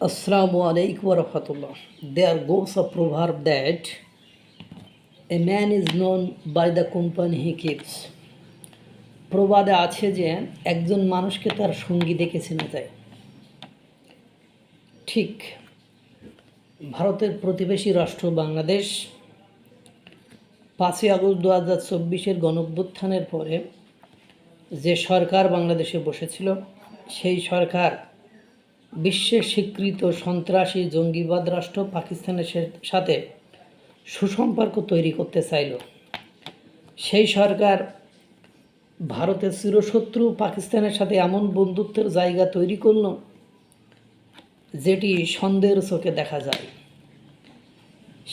Assalamu alaikum wa rahmatullah. There goes a proverb that a man is known by the company he keeps. প্রবাদে আছে যে একজন মানুষকে তার সঙ্গী দেখে চেনা যায়। ঠিক ভারতের প্রতিবেশী রাষ্ট্র বাংলাদেশ 5ই আগস্ট 2024 গণঅভ্যুত্থানের পরে যে সরকার বাংলাদেশে বসেছিল সেই সরকার বিশ্বের স্বীকৃত সন্ত্রাসী জঙ্গিবাদ রাষ্ট্র পাকিস্তানের সাথে সুসম্পর্ক তৈরি করতে চাইল। সেই সরকার ভারতের চিরশত্রু পাকিস্তানের সাথে এমন বন্ধুত্বের জায়গা তৈরি করল যেটি সন্দেহের চোখে দেখা যায়।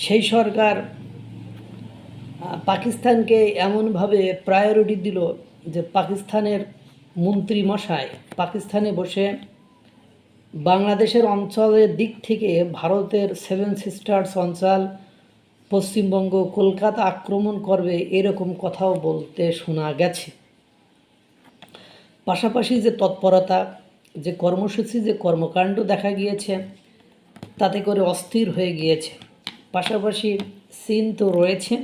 সেই সরকার পাকিস্তানকে এমনভাবে প্রায়োরিটি দিল যে পাকিস্তানের মন্ত্রী মশাই পাকিস্তানে বসে বাংলাদেশের অঞ্চলের দিক থেকে ভারতের 7 সিস্টার্স অঞ্চল, পশ্চিমবঙ্গ, কলকাতা আক্রমণ করবে এরকম কথাও বলতে শোনা গেছে। পাশাপাশি যে তৎপরতা, যে কর্মসূচি, যে কর্মকাণ্ড দেখা গিয়েছে তাতে করে অস্থির হয়ে গিয়েছে। পাশাপাশি চীন তো রয়েছে।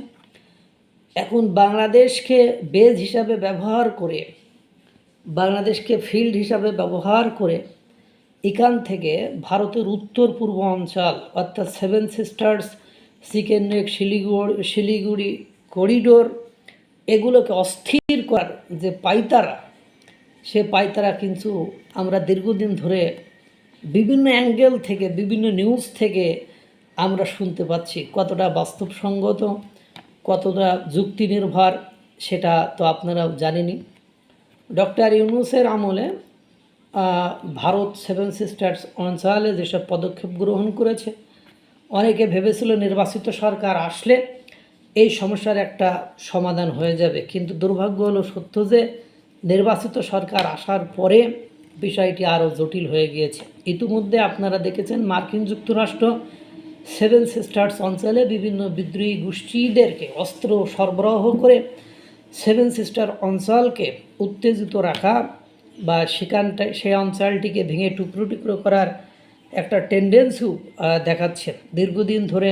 এখন বাংলাদেশকে বেজ হিসাবে ব্যবহার করে, বাংলাদেশকে ফিল্ড হিসাবে ব্যবহার করে এখান থেকে ভারতের উত্তর পূর্ব অঞ্চল অর্থাৎ 7 sisters, chicken neck, Siliguri corridor এগুলোকে অস্থির করার যে পাইতারা, সে পাইতারা কিন্তু আমরা দীর্ঘদিন ধরে বিভিন্ন অ্যাঙ্গেল থেকে, বিভিন্ন নিউজ থেকে আমরা শুনতে পাচ্ছি। কতটা বাস্তবসঙ্গত, কতটা যুক্তি নির্ভর সেটা তো আপনারাও জানেনই। ডক্টর ইউনূসের আমলে ভারত 7 সিস্টার্স অঞ্চলে যেসব পদক্ষেপ গ্রহণ করেছে, অনেকে ভেবেছিল নির্বাচিত সরকার আসলে এই সমস্যার একটা সমাধান হয়ে যাবে, কিন্তু দুর্ভাগ্য হলো সত্য যে নির্বাচিত সরকার আসার পরে বিষয়টি আরও জটিল হয়ে গিয়েছে। ইতিমধ্যে আপনারা দেখেছেন মার্কিন যুক্তরাষ্ট্র 7 সিস্টার্স অঞ্চলে বিভিন্ন বিদ্রোহী গোষ্ঠীদেরকে অস্ত্র সরবরাহ করে 7 সিস্টার অঞ্চলকে উত্তেজিত রাখা বা সেই অঞ্চলটিকে ভেঙে টুকরো টুকরো করার একটা টেন্ডেন্সিও দেখাচ্ছে। দীর্ঘদিন ধরে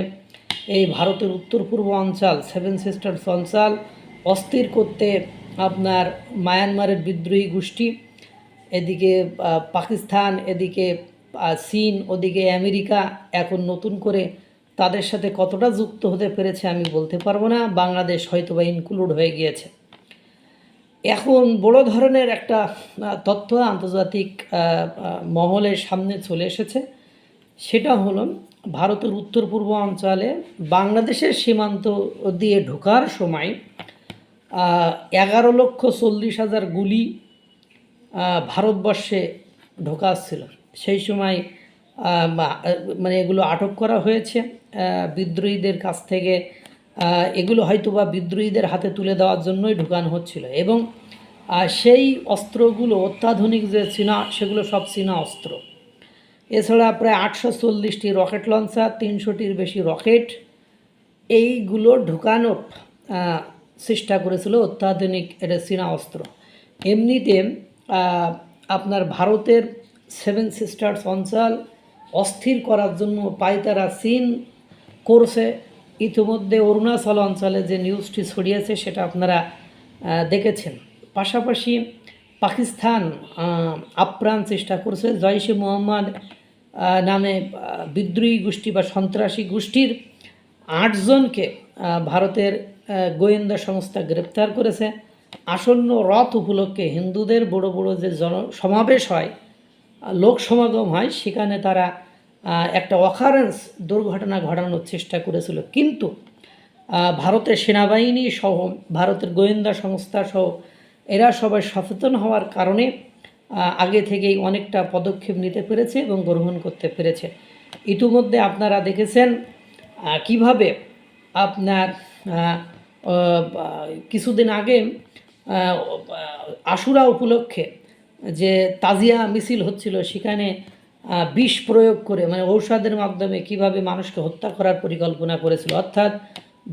এই ভারতের উত্তর পূর্ব অঞ্চল 7 সিস্টার্স অঞ্চল অস্থির করতে আপনার মায়ানমারের বিদ্রোহী গোষ্ঠী, এদিকে পাকিস্তান, এদিকে চীন, ওদিকে আমেরিকা এখন নতুন করে তাদের সাথে কতটা যুক্ত হতে পেরেছে আমি বলতে পারবো না। বাংলাদেশ হয়তো বা ইনক্লুড হয়ে গিয়েছে। এখন বড় ধরনের একটা তথ্য আন্তর্জাতিক মহলের সামনে চলে এসেছে। সেটা হলো ভারতের উত্তর পূর্ব অঞ্চলে বাংলাদেশের সীমান্ত দিয়ে ঢোকার সময় 11,40,000 গুলি ভারতবর্ষে ঢোকাচ্ছিল। সেই সময় মানে এগুলো আটক করা হয়েছে বিদ্রোহীদের কাছ থেকে। এগুলো হয়তো বা বিদ্রোহীদের হাতে তুলে দেওয়ার জন্যই ঢোকানো হচ্ছিল, এবং সেই অস্ত্রগুলো অত্যাধুনিক যে চীনা, সেগুলো সব চীনা অস্ত্র। এছাড়া প্রায় 840টি রকেট লঞ্চার, 300টির বেশি রকেট, এইগুলো ঢোকানোর চেষ্টা করেছিল অত্যাধুনিক এটা চীনা অস্ত্র। এমনিতে আপনার ভারতের 7 সিস্টার্স অঞ্চল অস্থির করার জন্য পায়তারা চীন করছে। ইতিমধ্যে অরুণাচল অঞ্চলে যে নিউজটি ছড়িয়েছে সেটা আপনারা দেখেছেন। পাশাপাশি পাকিস্তান আপ্রাণ চেষ্টা করছে জৈশ-ই মোহাম্মদ নামে বিদ্রোহী গোষ্ঠী বা সন্ত্রাসী গোষ্ঠীর 8 জনকে ভারতের গোয়েন্দা সংস্থা গ্রেপ্তার করেছে। আসন্ন রথ উপলক্ষে হিন্দুদের বড় বড় যে সমাবেশ হয়, লোক সমাগম হয়, সেখানে তারা একটা অকারেন্স দুর্ঘটনা ঘটানোর চেষ্টা করেছিল, কিন্তু ভারতের সেনাবাহিনী সহ ভারতের গোয়েন্দা সংস্থা সহ এরা সবাই সচেতন হওয়ার কারণে আগে থেকেই অনেকটা পদক্ষেপ নিতে পেরেছে এবং গ্রহণ করতে পেরেছে। ইতিমধ্যে আপনারা দেখেছেন কিভাবে আপনার কিছুদিন আগে আশুরা উপলক্ষে যে তাজিয়া মিছিল হচ্ছিল, সেখানে বিষ প্রয়োগ করে, মানে ঔষধের মাধ্যমে কিভাবে মানুষকে হত্যা করার পরিকল্পনা করেছিল। অর্থাৎ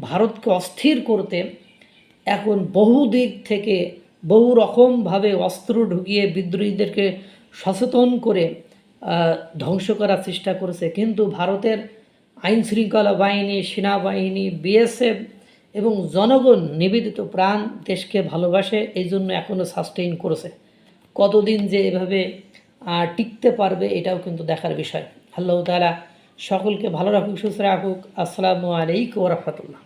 ভারতকে অস্থির করতে এখন বহু দিক থেকে বহু রকমভাবে অস্ত্র ঢুকিয়ে বিদ্রোহীদেরকে সচেতন করে ধ্বংস করার চেষ্টা করেছে, কিন্তু ভারতের আইন শৃঙ্খলা বাহিনী, সেনাবাহিনী, বিএসএফ এবং জনগণ নিবেদিত প্রাণ দেশকে ভালোবাসে, এই জন্য এখনও সাস্টেইন করেছে। কতদিন যে এভাবে টিকতে পারবে এটাও কিন্তু দেখার বিষয়। আল্লাহ তাআলা সকলকে ভালো রাখুক, সুস্থ রাখুক। আসসালামু আলাইকুম ওয়া রাহমাতুল্লাহ।